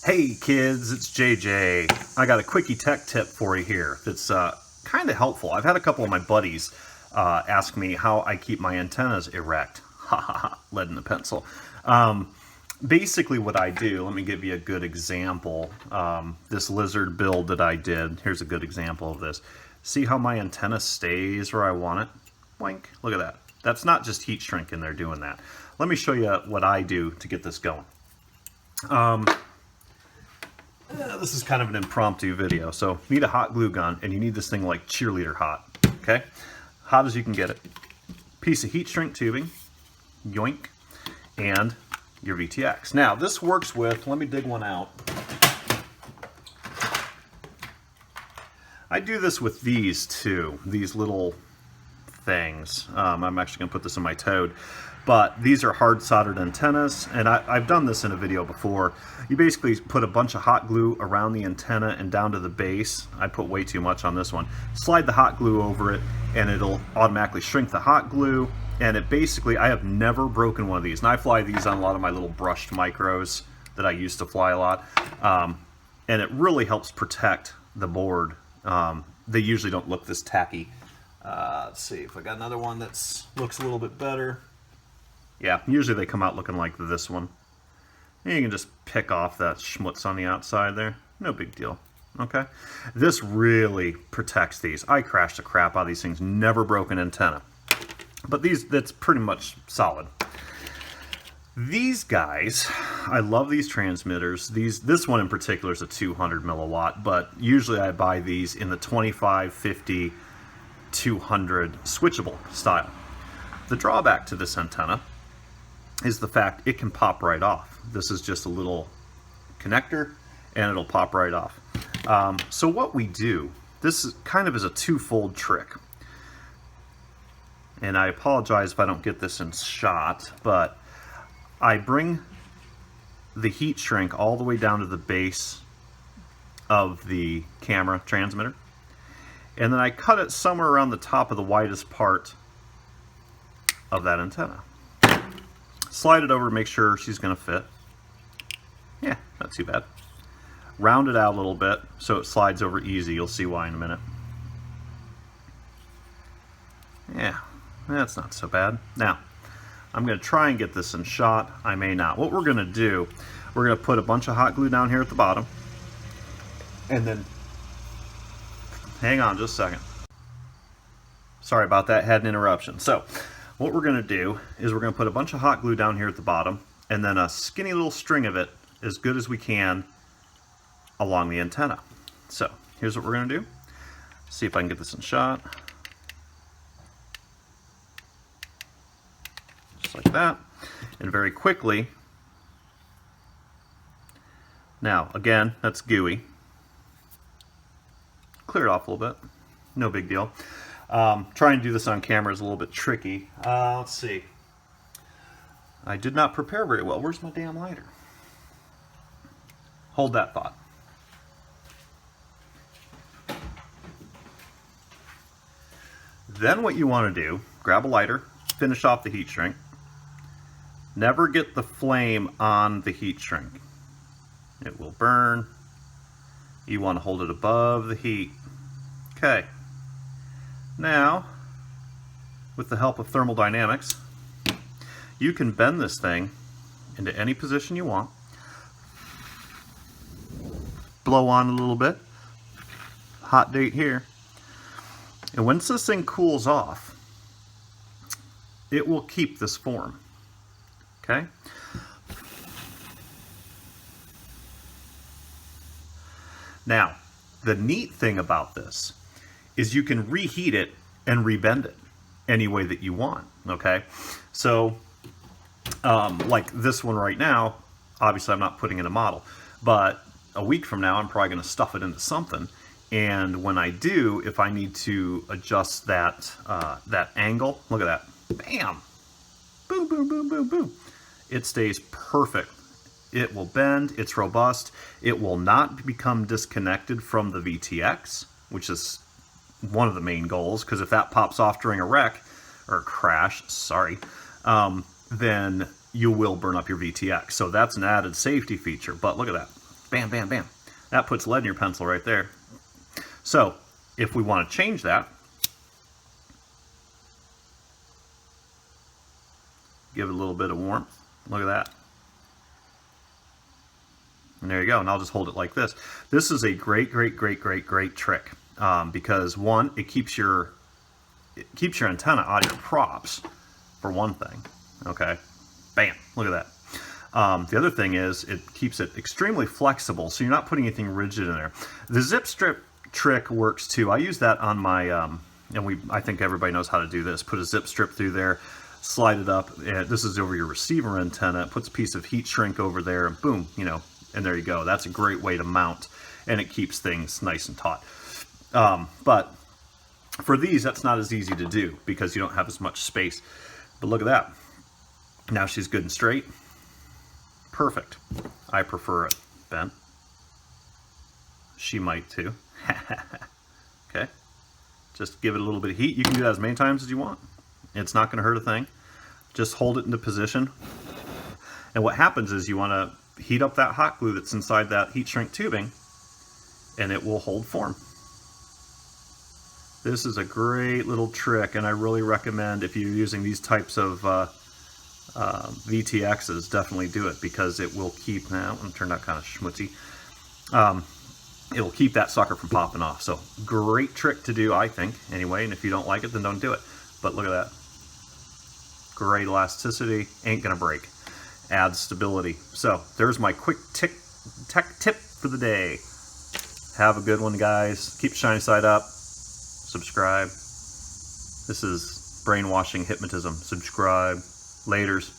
Hey kids, it's JJ. I got a quickie tech tip for you here that's kind of helpful. I've had a couple of my buddies ask me how I keep my antennas erect. Ha ha ha, lead in the pencil. Basically what I do, let me give you a good example. This lizard build that I did, here's a good example of this. See how my antenna stays where I want it? Boink, look at that. That's not just heat shrink in there doing that. Let me show you what I do to get this going. This is kind of an impromptu video, so you need a hot glue gun, and you need this thing like cheerleader hot, okay? Hot as you can get it. Piece of heat shrink tubing, yoink, and your VTX. Now, this works with, let me dig one out. I do this with these too, these little things. I'm actually going to put this in my Toad. But these are hard soldered antennas, and I've done this in a video before. You basically put a bunch of hot glue around the antenna and down to the base. I put way too much on this one. Slide the hot glue over it, and it'll automatically shrink the hot glue. And it basically, I have never broken one of these. And I fly these on a lot of my little brushed micros that I used to fly a lot. And it really helps protect the board. They usually don't look this tacky. Let's see if I got another one that looks a little bit better. Yeah, usually they come out looking like this one. And you can just pick off that schmutz on the outside there. No big deal. Okay? This really protects these. I crashed the crap out of these things. Never broke an antenna. But that's pretty much solid. These guys, I love these transmitters. This one in particular is a 200 milliwatt, but usually I buy these in the 25, 50, 200 switchable style. The drawback to this antenna is the fact it can pop right off. This is just a little connector and it'll pop right off. So what we do, this is kind of is a twofold trick. And I apologize if I don't get this in shot, but I bring the heat shrink all the way down to the base of the camera transmitter. And then I cut it somewhere around the top of the widest part of that antenna. Slide it over to make sure she's going to fit. Yeah, not too bad. Round it out a little bit so it slides over easy. You'll see why in a minute. Yeah, that's not so bad. Now, I'm going to try and get this in shot. I may not. What we're going to do, we're going to put a bunch of hot glue down here at the bottom. And then, hang on just a second. Sorry about that, had an interruption. So, what we're going to do is we're going to put a bunch of hot glue down here at the bottom and then a skinny little string of it as good as we can along the antenna. So here's what we're going to do. See if I can get this in shot. Just like that. And very quickly. Now again, that's gooey. Clear it off a little bit. No big deal. Trying to do this on camera is a little bit tricky. Let's see. I did not prepare very well. Where's my damn lighter? Hold that thought. Then what you want to do, grab a lighter, finish off the heat shrink. Never get the flame on the heat shrink. It will burn. You want to hold it above the heat. Okay. Now, with the help of thermodynamics, you can bend this thing into any position you want. Blow on a little bit. Hot date here. And once this thing cools off, it will keep this form. Okay? Now, the neat thing about this is you can reheat it and rebend it any way that you want, okay? So, like this one right now, obviously I'm not putting in a model, but a week from now I'm probably gonna stuff it into something, and when I do, if I need to adjust that, that angle, look at that, bam, boom, boom, boom, boom, boom. It stays perfect. It will bend, it's robust, it will not become disconnected from the VTX, which is one of the main goals, because if that pops off during a wreck, or a crash, sorry, then you will burn up your VTX. So that's an added safety feature, but look at that. Bam, bam, bam. That puts lead in your pencil right there. So if we want to change that, give it a little bit of warmth. Look at that. And there you go. And I'll just hold it like this. This is a great trick because one, it keeps your antenna out of your props, for one thing. Okay, bam, look at that. The other thing is it keeps it extremely flexible, so you're not putting anything rigid in there. The zip strip trick works too. I use that on my, I think everybody knows how to do this. Put a zip strip through there, slide it up. This is over your receiver antenna. It puts a piece of heat shrink over there, and boom, and there you go. That's a great way to mount, and it keeps things nice and taut. But for these, that's not as easy to do because you don't have as much space. But look at that. Now she's good and straight. Perfect. I prefer it, Ben. She might too. Okay. Just give it a little bit of heat. You can do that as many times as you want. It's not going to hurt a thing. Just hold it into position. And what happens is you want to heat up that hot glue that's inside that heat shrink tubing, and it will hold form. This is a great little trick, and I really recommend if you're using these types of VTXs, definitely do it because it will keep, now it turned out kind of schmutzy, it'll keep that sucker from popping off. So great trick to do, I think, anyway, and if you don't like it, then don't do it. But look at that. Great elasticity, ain't gonna break. Adds stability. So there's my quick tech tip for the day. Have a good one, guys. Keep shiny side up. Subscribe. This is brainwashing hypnotism. Subscribe. Laters.